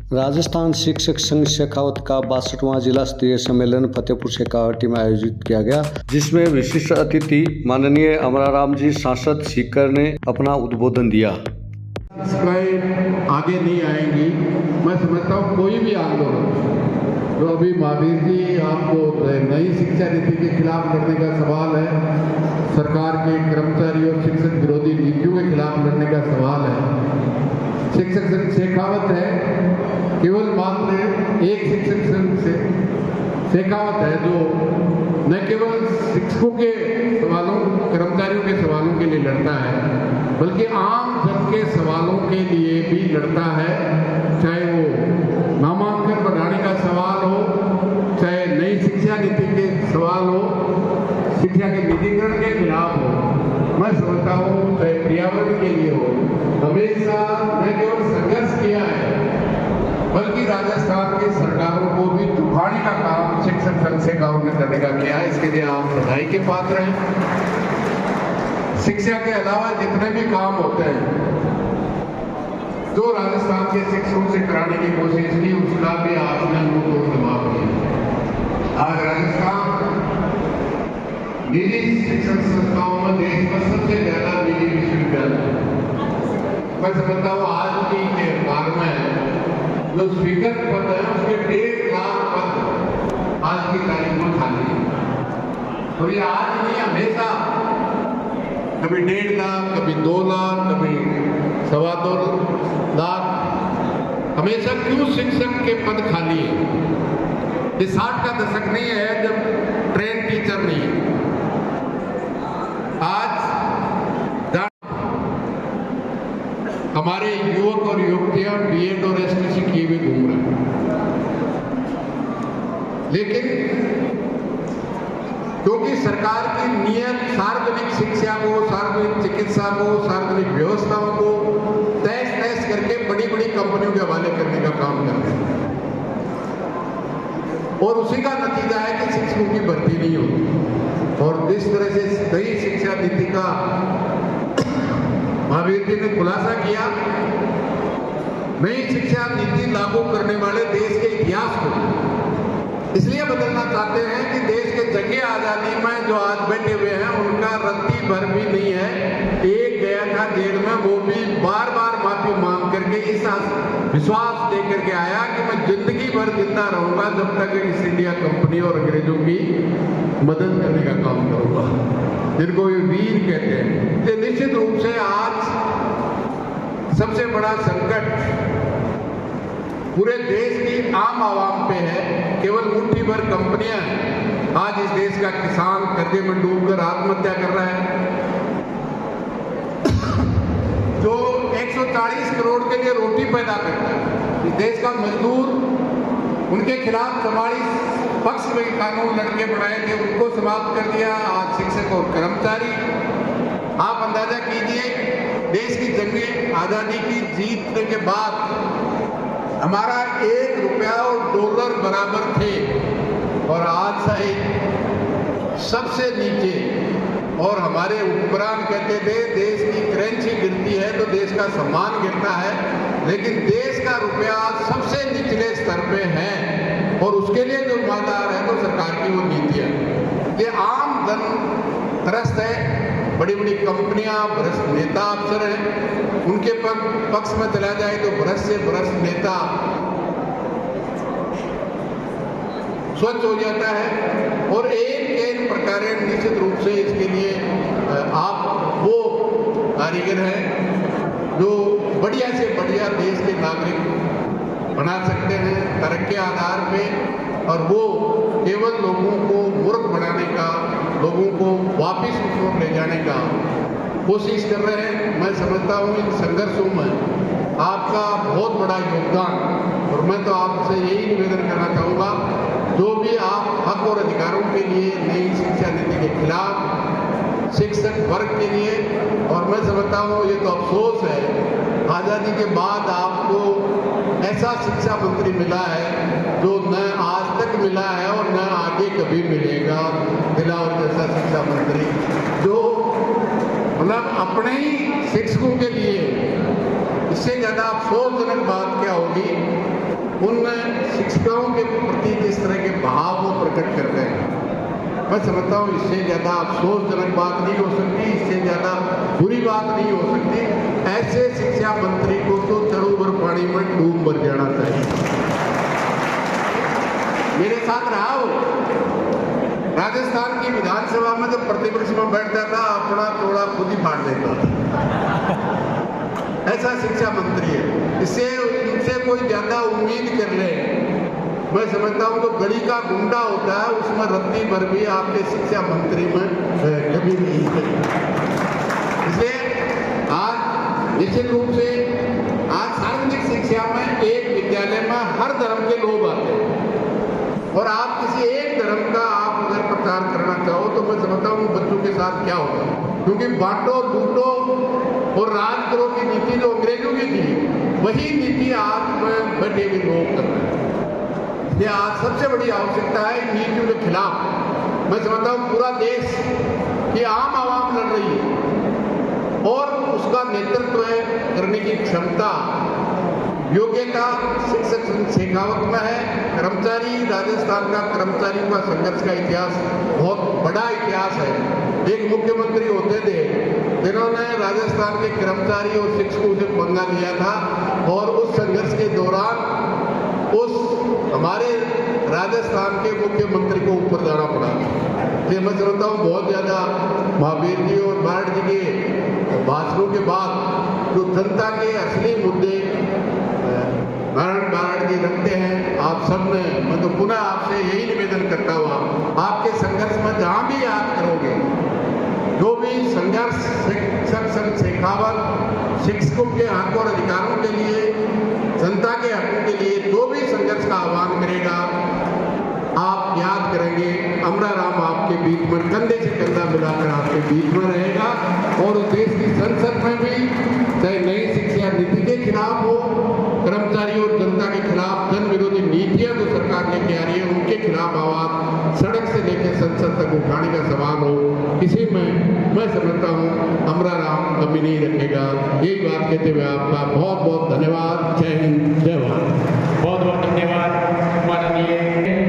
राजस्थान शिक्षक संघ शेखावत का 62वां जिला स्तरीय सम्मेलन फतेहपुर शेखावटी में आयोजित किया गया, जिसमें विशिष्ट अतिथि माननीय अमराराम जी सांसद सीकर ने अपना उद्बोधन दिया। आगे नहीं आएंगी। मैं समझता हूँ कोई भी आंदोलन जो अभी महावीर जी आपको नई शिक्षा नीति के खिलाफ लड़ने का सवाल है, सरकार के कर्मचारी और शिक्षक विरोधी नीतियों के खिलाफ लड़ने का सवाल है। शिक्षक संघ शेखावत है, केवल मात्र एक शिक्षक संघ से शेखावत है जो न केवल शिक्षकों के सवालों, कर्मचारियों के सवालों के लिए लड़ता है, बल्कि आम जन के सवालों के लिए भी लड़ता है। चाहे वो नामांकन बढ़ाने का सवाल हो, चाहे नई शिक्षा नीति के सवाल हो, शिक्षा के निजीकरण के खिलाफ हो, मैं समझता हूँ चाहे पर्यावरण के लिए हो, हमेशा न केवल संघर्ष किया है बल्कि राजस्थान की सरकारों को भी झुकाने का काम शिक्षक संघ शेखावत ने करने का किया है। इसके लिए आप बधाई के पात्र हैं। शिक्षा के अलावा जितने भी काम होते हैं जो राजस्थान के शिक्षकों से कराने की कोशिश की, उसका भी आपने मुंह तोड़ जवाब दिया। आज राजस्थान निजी शिक्षण संस्थाओं में देश में सबसे ज्यादा निजी विश्वविद्यालय, मैं समझता हूँ आज की अखबार में जो स्पीकर पद है उसके 1.5 लाख पद आज की तारीख में खाली है। और ये आज नहीं, हमेशा कभी 1.5 लाख, कभी 2 लाख, कभी 2.25 लाख, हमेशा क्यों शिक्षक के पद खाली है? ये 60 का दशक नहीं है जब ट्रेन टीचर नहीं है। आज हमारे युवक और युवतियां बीएड और एसटीसी किए हुए घूम रहे हैं, लेकिन क्योंकि सरकार की नियत सार्वजनिक शिक्षा को, सार्वजनिक चिकित्सा को, सार्वजनिक व्यवस्थाओं को तहस नहस करके बड़ी बड़ी कंपनियों के हवाले करने का काम कर रहे हैं, और उसी का नतीजा है कि शिक्षकों की भर्ती नहीं होती। और जिस तरह से नई शिक्षा नीति का महावीर जी ने खुलासा किया, नई शिक्षा नीति लागू करने वाले देश के इतिहास को इसलिए बदलना चाहते हैं कि देश के जंगे आजादी में जो आज बैठे हुए हैं उनका रत्ती भर भी नहीं है। एक गया था जेल में, वो भी बार बार माफी मांग करके इस विश्वास दे करके आया कि मैं जिंदगी भर जिंदा रहूंगा जब तक ईस्ट इंडिया कंपनी और अंग्रेजों की मदद करने का काम करूंगा, जिनको ये वीर कहते हैं। तो निश्चित रूप से आज सबसे बड़ा संकट पूरे देश की आम आवाम पे है। केवल मुट्ठी भर कंपनियां हैं। आज इस देश का किसान कर्जे में डूबकर आत्महत्या कर रहा है। जो 140 करोड़ के लिए रोटी पैदा करता है, इस देश का मजदूर, उनके खिलाफ 44 पक्ष में कानून लड़के बनाए थे, उनको समाप्त कर दिया। आज शिक्षक और कर्मचारी, आप अंदाजा कीजिए, देश की जंगे आजादी की जीतने के बाद हमारा 1 रुपया और डॉलर बराबर थे, और आज सहित सबसे नीचे। और हमारे उपकरण कहते थे देश की करेंसी गिरती है तो देश का सम्मान गिरता है, लेकिन देश का रुपया सबसे निचले स्तर पे है, और उसके लिए जो जिम्मेदार है तो सरकार की वो नीतियां। ये आम जन त्रस्त है। बड़ी बड़ी कंपनियां, भ्रष्ट नेता अफसर हैं, उनके पक्ष में चला जाए तो भ्रष्ट से भ्रष्ट नेता स्वच्छ हो जाता है। और एक प्रकार निश्चित रूप से इसके लिए आप वो कारीगर हैं जो बढ़िया से बढ़िया देश के नागरिक बना सकते हैं तरक्की आधार पे, और वो केवल लोगों को मूर्ख बनाने का, लोगों को वापिस उसको ले जाने का कोशिश कर रहे हैं। मैं समझता हूँ इन संघर्षों में आपका बहुत बड़ा योगदान, और मैं तो आपसे यही निवेदन करना चाहूँगा, जो भी आप हक और अधिकारों के लिए, नई शिक्षा नीति के खिलाफ, शिक्षक वर्ग के लिए, और मैं समझता हूँ ये तो अफसोस है, आज़ादी के बाद आपको ऐसा शिक्षा मंत्री मिला है जो न आज तक मिला है और न आगे कभी मिलेगा। दिलावर जैसा शिक्षा मंत्री जो मतलब अपने ही शिक्षकों के लिए, इससे ज्यादा अफसोसजनक बात क्या होगी प्रकट करते हैं। मैं समझता हूँ इससे ज़्यादा अफसोसजनक बात नहीं हो सकती, इससे ज़्यादा बुरी बात नहीं हो सकती। ऐसे शिक्षा मंत्री को तो तड़ू भर पानी में डूब मर जाना चाहिए। मेरे साथ रहा हो, राजस्थान की विधानसभा में जब प्रतिपक्ष में बैठता था अपना थोड़ा खुद ही फाड़ देता था। ऐसा शिक्षा मंत्री है, इससे कोई ज्यादा उम्मीद कर ले, मैं समझता हूँ तो गली का गुंडा होता है उसमें रत्ती भर भी आपके शिक्षा मंत्री में कभी नहीं है। इसलिए आज निश्चित रूप से आज सार्वजनिक शिक्षा में एक विद्यालय में हर धर्म के लोग आते हैं और आप किसी एक धर्म का आप अगर प्रचार करना चाहो तो मैं समझता हूँ बच्चों के साथ क्या होगा, क्योंकि बांटो लूटो और राज करो की नीति जो अंग्रेजों की थी वही नीति आज में बैठे हुए लोग कर रहे हैं। ये आज सबसे बड़ी आवश्यकता है नीतियों के खिलाफ। मैं समझता हूँ पूरा देश की आम आवाम लड़ रही है और उसका नेतृत्व करने की क्षमता योग्यता शिक्षक शेखावत में है। कर्मचारी राजस्थान का कर्मचारियों का संघर्ष का इतिहास बहुत बड़ा इतिहास है। एक मुख्यमंत्री होते थे जिन्होंने राजस्थान के कर्मचारी और शिक्षकों से पंगा लिया था और उस संघर्ष के दौरान उस हमारे राजस्थान के मुख्यमंत्री को ऊपर जाना पड़ा। ये मैं समझता हूँ बहुत ज़्यादा महावीर जी और बारड जी के भाषणों के बाद जो जनता के असली मुद्दे बारड जी रखते हैं, आप सब ने मैं तो पुनः आपसे यही निवेदन करता हुआ आपके संघर्ष में जहाँ भी याद करोगे जो भी संघर्ष शिक्षक संघ शेखावत शिक्षकों के हक और अधिकारों के लिए जनता के हकों के लिए जो भी संघर्ष का आह्वान करेगा आप याद करेंगे अमरा राम आपके बीच में कंधे से कंधा मिलाकर आपके बीच में रहेगा और देश की संसद में भी चाहे नई शिक्षा नीति के खिलाफ हो, कर्मचारी और जनता के खिलाफ जन विरोधी नीतियां जो सरकार लेके आ रही है उनके खिलाफ आवाज सड़क से लेकर संसद तक उठाने का सवाल हो, इसी में मैं समझता हूँ अमरा राम कमी नहीं रखेगा। यही बात कहते हुए आपका बहुत बहुत धन्यवाद। जय हिंद, जय भारत। बहुत बहुत धन्यवाद माननीय